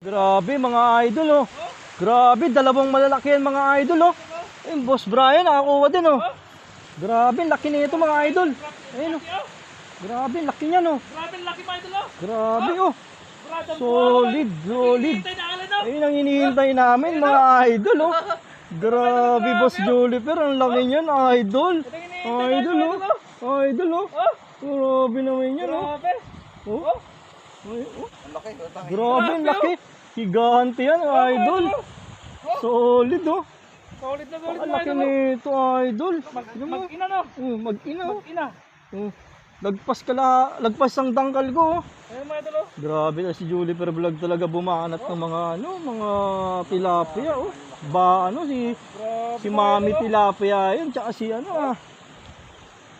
Grabe mga idol oh. Grabe, dalawang malalaki yan mga idol oh. Ayun, Boss Brian nakakuha din oh. Grabe, laki nito mga idol. Ayun oh. Grabe, laki niyan oh. Grabe, laki mga idol oh. Grabe oh. Grabe, Solid, solid. Ayun ang hinihintay namin mga idol oh. Grabe, Boss Juliper, ang laki niyan idol. Idol oh. Idol oh. Grabe naman yan oh. Grabe. Oh. Ay, oh. Grabe, ang laki. Higante yan, idol. Solid, oh. Solid na solid Ang mga laki idol. nito, idol. Mag-ina no. Mag-ina, oh. Mag-ina. Lagpas ang tangkal ko, oh. Ayun mga idol oh. Grabe na si Juliper Vlog talaga bumanat ng mga, mga tilapia, oh. Si Mami Tilapia yun, tsaka si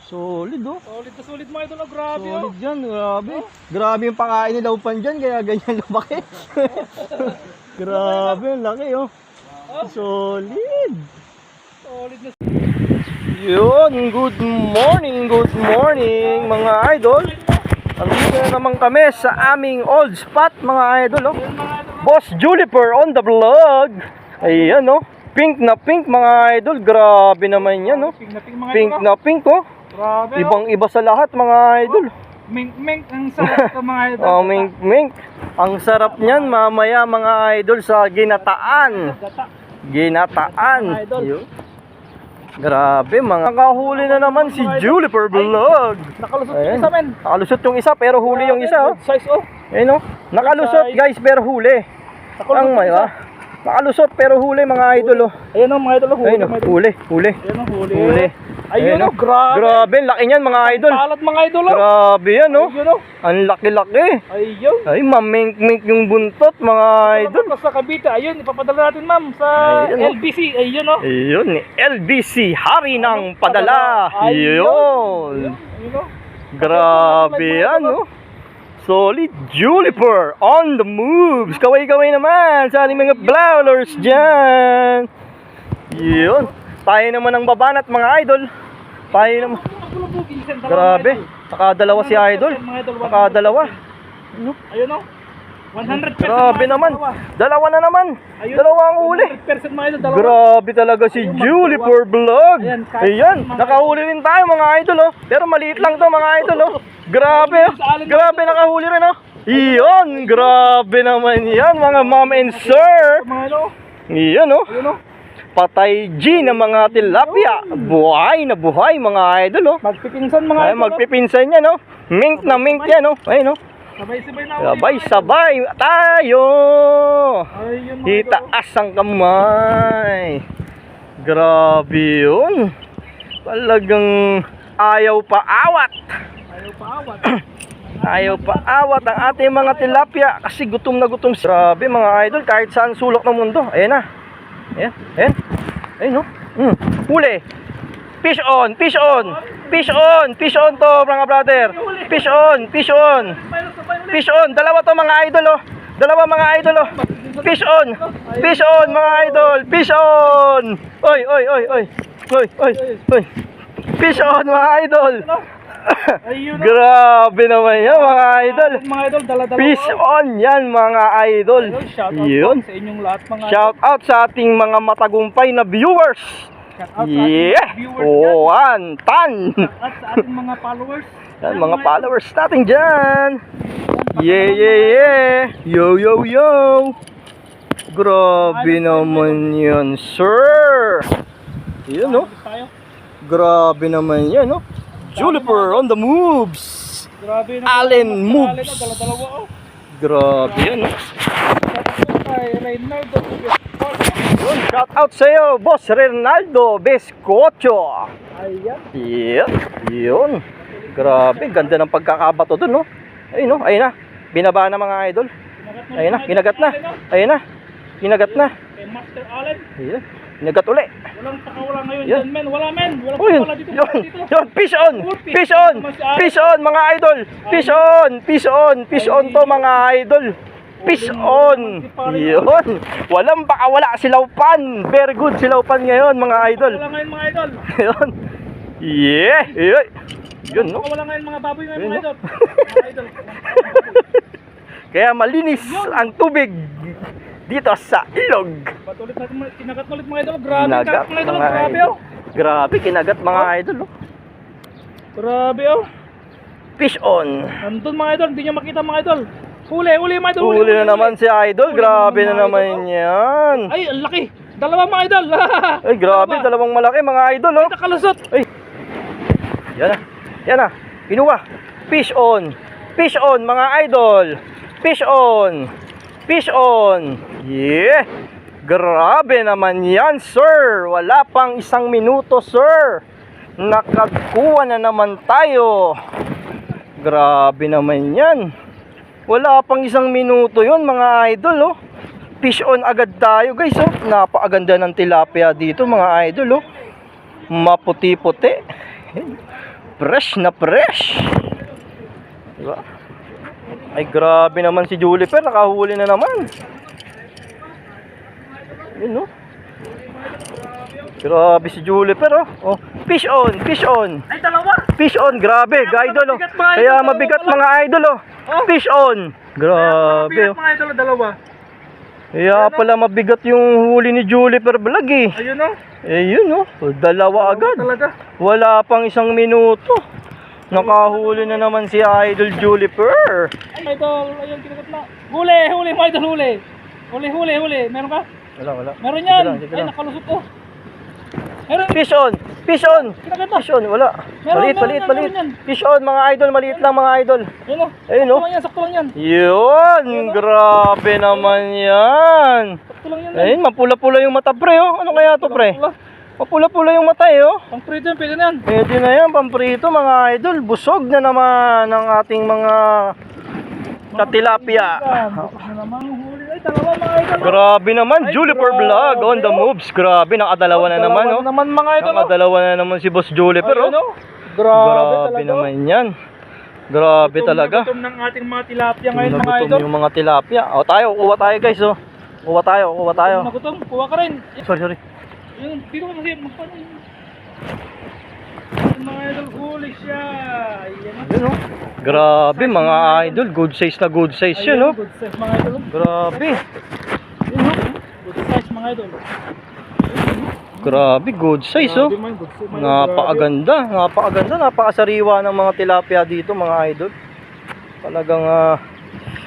solid, oh. Solid na solid mga idol oh. Grabe oh. Solid yan, grabe. Grabe yung pakain nila upan dyan, kaya ganyan lumaki. Grabe, ang laki oh. Solid. Solid na. Yun, good morning mga idol. Nandito na naman kami sa aming old spot mga idol oh. Boss Juliper on the vlog. Ayan oh. Pink na pink mga idol. Grabe naman yan oh. Pink na pink mga Pink idol. na pink oh. Grabe oh. Ibang iba sa lahat mga idol. Mink ang sarap ko mga idol. Oh, mink. Ang sarap niyan mamaya mga idol sa ginataan. Gata. Ginataan. Mga idol. Yun. Grabe, mga nakahuli na naman si Juliper Vlog. Nakalusot Ayan. yung isa men. Nakalusot yung isa pero huli yung isa oh. Size oh. Ayun oh. Nakalusot guys pero huli. Ang may nakalusot pero huli mga idol oh. Ayun oh mga idol oh. Ayun oh, huli. Ayun oh huli. Huli. Ayun oh, grabe. Grabe, ang laki niyan mga idol. Palat mga idol oh. Grabe yan oh. Ayun oh. Ang laki-laki. Ayun. Ay, mamink-mink yung buntot mga idol. Sa Cavite, ayun, ipapadala natin ma'am sa Ayun, oh. LBC, ayun oh. Ayun, LBC, hari ng padala. Ayun. Ayun oh. Grabe yan, no? Solid Juliper on the moves. Kaway-kaway naman sa ating mga blowlers dyan. Yun. Tayo naman ang babanat mga idol. Tayo naman. Grabe. Nakadalawa si idol. Nakadalawa. Ayun oh. 100%. Grabe naman. Dalawa na naman. Dalawa ang huli. 100% mga idol, dalawa. Grabe talaga si Juliper Vlog. Ayan, Ayan, nakahuli rin tayo mga idol oh. Pero maliit lang to mga idol oh. Grabe oh. Grabe nakahuli rin oh. Iyon, grabe naman yan mga mom and sir. Mga idol. Iyan oh. Ayun oh. Patay G ng mga tilapia. Buhay na buhay mga idol oh. Magpipinsan mga Ay, idol. magpipinsan yan oh. Mink na mink yan oh. Ayun oh. Sabay-sabay na. Sabay-sabay tayo. Ayun mga idol. Itaas ang kamay. Grabe yun. Talagang ayaw pa awat. Ayaw pa awat. Ayaw pa awat ang ating mga tilapia kasi gutom na gutom. Grabe mga idol, kahit saan sulok ng mundo. Ayan na. Ayan, ayan. Ayun no. Huli. Fish on, fish on. Fish on, fish on to mga brother. Fish on, fish on. Fish on, dalawa to mga idol oh. Dalawa mga idol oh. Fish on. Fish on mga idol. Fish on. Oy, oy, oy, oy. Oy, oy, oy. Fish on mga idol. Ayun oh. Grabe naman yan mga idol. Mga idol, dala-dala. Fish on yan mga idol. Yun. Sa inyong lahat mga Shout out sa ating mga matagumpay na viewers. Shout out sa Yeah. ating viewers dyan. One tan. At sa ating mga followers. Yan, mga followers natin dyan. Yeah, yeah, yeah. Yo, yo, yo. Grabe naman yan, sir. Yun, no? Tayo. Grabe naman yan, no? Juliper on the moves. Grabe na. Allen moves. Dala-dalawa oh. Grabe yan, no? Kay Reynaldo. Yun, shout out sa'yo, Boss Reynaldo Bescocho. Ayan. Yun, yun. Grabe, ganda ng pagkakabato dun, no? Ayun, no? Ayun na. Binaba na mga idol. Ayun na, kinagat na. Ayun na. Kinagat na. Kay Master Allen. Ayun. Kinagat uli. Walang pakawala ngayon Yan. dyan men. Wala men. Walang Oh, yun. pakawala dito. Yun. Dito. Yun. Fish on. Fish on. Fish on mga idol. Fish on. Fish on. Fish on to mga idol. Fish on. Yun. Walang baka wala silawpan. Very good silawpan ngayon mga idol. Wala ngayon mga idol. Yun. Yeah. Yun. Yun no. Wala ngayon mga baboy ngayon Ayun, mga no? idol. Mga idol. Kaya malinis ang tubig dito sa ilog. Patulit natin, kinagat ulit mga idol. Grabe, Kinagat, kinagat mga idol. mga Grabe idol. oh. Grabe, kinagat mga idol. Oh. Grabe oh. Fish on. Nandun mga idol, hindi nyo makita mga idol. Huli mga idol. Huli na naman si idol. Huli Grabe na na naman, naman yan. Ay, ang laki. Dalawa mga idol. Ay, grabe. Dalawang malaki mga idol. Oh. Nakalusot. Ay. Yan na. Yan na. Kinuha. Fish on. Fish on mga idol. Fish on. Fish on. Yeah. Grabe naman yan, sir. Wala pang 1 minuto, sir. Nakakuha na naman tayo. Grabe naman yan. Wala pang 1 minuto yun, mga idol, oh. Fish on agad tayo, guys, oh. Napakaganda ng tilapia dito, mga idol, oh. Maputi-puti. Fresh na fresh. Diba? Ay, grabe naman si Juliper. Nakahuli na naman. Yun, no? Grabe si Juliper, oh. Oh, fish on, fish on. Ay, dalawa. Fish on, grabe, idol, oh. mabigat, mga idol. Kaya mabigat, mga idol, oh. Fish on. Grabe, Mabigat oh. mga idol, dalawa. Kaya pala mabigat yung huli ni Juliper Vlog, eh. Ayun oh. Eh, yun, oh. Dalawa agad. Talaga. Wala pang 1 minuto. Nakahuli na naman si Idol Juliper. Ay, idol, ayun, kinagat na. Huli mga idol, huli. Huli. Meron ka? Wala. Meron yan. Sige Ay, lang. nakalusot oh. Meron. Fish on! Fish on! Kinagat na. Fish on, wala. Meron Maliit. meron yan. Fish on, mga idol. Maliit lang, mga idol. Ayun oh. Ayun, oh. Sakto lang yan. Yun! Grabe naman yan. Sakto lang yan. Ayun, mapula-pula yung mata, pre, oh. Ano kaya to, pre? Wala. Mapula-pula yung mata, eh, oh. Pang prito yan, pwede na yan. Pwede na yan, pamprito, mga idol. Busog na naman ang ating mga katilapia. Busog na naman ang huli. Ay, dalawa mga idol. Grabe naman, Ay, Juliper grabe, Vlog on the oh. moves. Grabe, nakadalawa na naman, Dalawa oh. na naman mga idol. Oh. Nakadalawa na naman si Boss Juliper, oh. Ayun, oh. Grabe Grabe talaga. naman yan. Grabe Gutom na talaga. gutom ng ating mga tilapia ngayon mga Nagutom idol. yung mga tilapia. O tayo, kuha tayo, guys, oh. Kuha tayo. Gutom na gutom. Kuha ka rin. Sorry. Yun, dito ka kasi magpano yun. Yung mga idol, huli siya. Ayan oh. Yun, oh. Grabe, mga idol. Good size na good size yun, oh. Good size mga idol. Grabe. Yun oh. Good size mga idol. Grabe, good size, oh. Grabe, man, good size, mga idol. Napakaganda, napakasariwa ng mga tilapia dito, mga idol. Talagang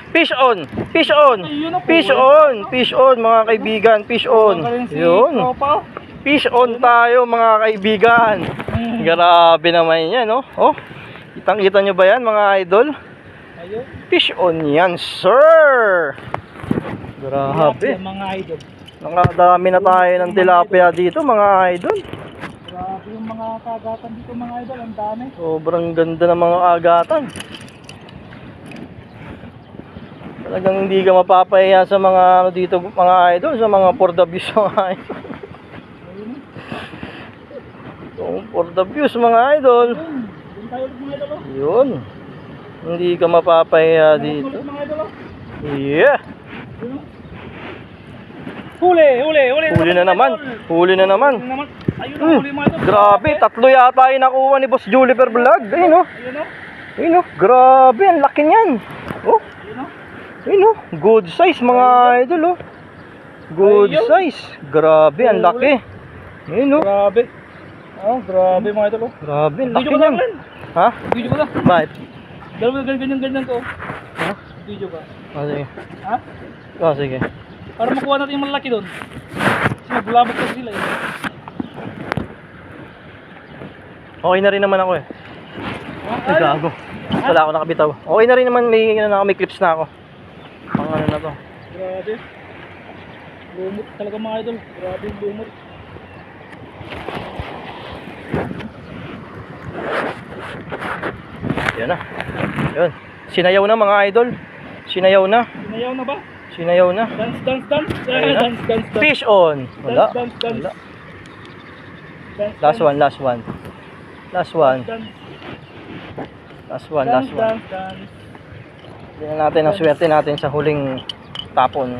fish on, fish on, fish on, fish on, mga kaibigan, fish on. Yun, Tropa, oh. fish on tayo, mga kaibigan. Grabe naman yan, oh. Oh, kitang-kita nyo ba yan, mga idol? Ayun. Fish on yan, sir. Grabe. Tilapia, mga idol. Nakadami na tayo ng tilapia dito, mga idol. Grabe yung mga kagatan dito mga idol, ang dami. Sobrang ganda ng mga agatan. Talagang hindi ka mapapahiya sa mga ano dito, mga idol, sa mga for the views, mga idol. Yung for the views, mga idol. Doon tayo ulit mga idol, oh. Yun. Hindi ka mapapahiya dito. Ulit mga idol, oh. Yeah. Yun, oh. Huli Huli na naman. Huli naman. Ayun oh, huli mga idol. Grabe, 3 yata yung nakuha ni Boss Juliper Vlog. Ayun, oh. Ayun oh. Ayun, oh. Grabe, ang laki niyan. Oh. Ayun oh. Ayun, oh. Good size, mga idol, oh. Good Ayun. size. Grabe, ang laki. Ayun, oh. Grabe. Oh, grabe mga idol, oh. Grabe, ang laki Video ka niyan. na, Glenn. Ha? Video ka na. Bakit? Dalawa ganyan ko. Ha? Video ka. Sige. Ha? Sige. Para makuha natin yung malaki doon. Kasi maglabot kasi sila eh. Okay na rin naman ako, eh. Ay, gago. Wala ako nakabitaw. Okay na rin naman, may clips na ako. Pang ano na to. Grabe. Lumot talaga mga idol. Grabe yung lumot. Yan na. Yun. Sinayaw na, mga idol. Sinayaw na. Sinayaw na ba? Sinayaw na. Dance. Ayun na. Dance. Fish on. Wala. Dance. Wala. Dance. Last one. Dance. Tingnan natin ang swerte natin sa huling tapon.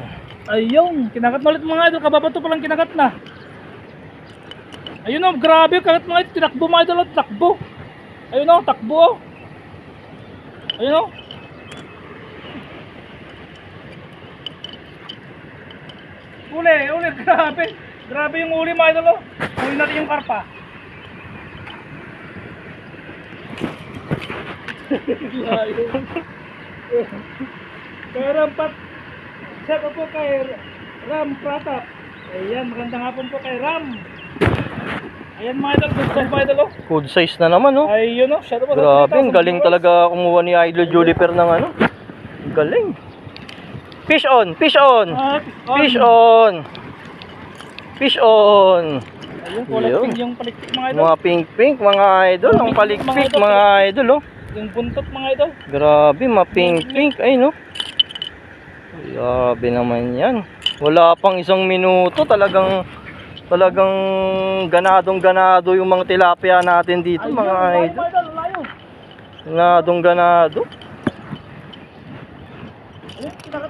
Ayun, kinagat na ulit mga idol. Kababato pa lang kinagat na. Ayun oh, grabe. Kagat mga idol. Tinakbo mga idol. Takbo. Ayun oh, takbo oh. Ayun oh. Uli, grabe. Grabe yung uli mga idol, oh. Uli natin yung karpa. Layo. Kaya Rampat, shout out po kay Ram Pratap. Ayan, magandang hapon po kay Ram. Ayan mga idol, good size mga idol, oh. Good size na naman, oh. Ayun, oh, shout out po. Grabe, ang galing talaga kumuha ni Idol Juliper ng ano. Ang galing. Fish on, fish on. Fish on. Fish on. Ayun, kulay Yun. pink yung palikpik mga idol. Mga pink-pink, mga idol. Ang palikpik, mga idol, oh. Yung buntot mga idol. Grabe, mga pink-pink. Ay, no? Grabe naman yan. Wala pang isang minuto. Talagang ganadong-ganado yung mga tilapia natin dito, mga idol. Layo. Ganadong-ganado. Ayun, kita ka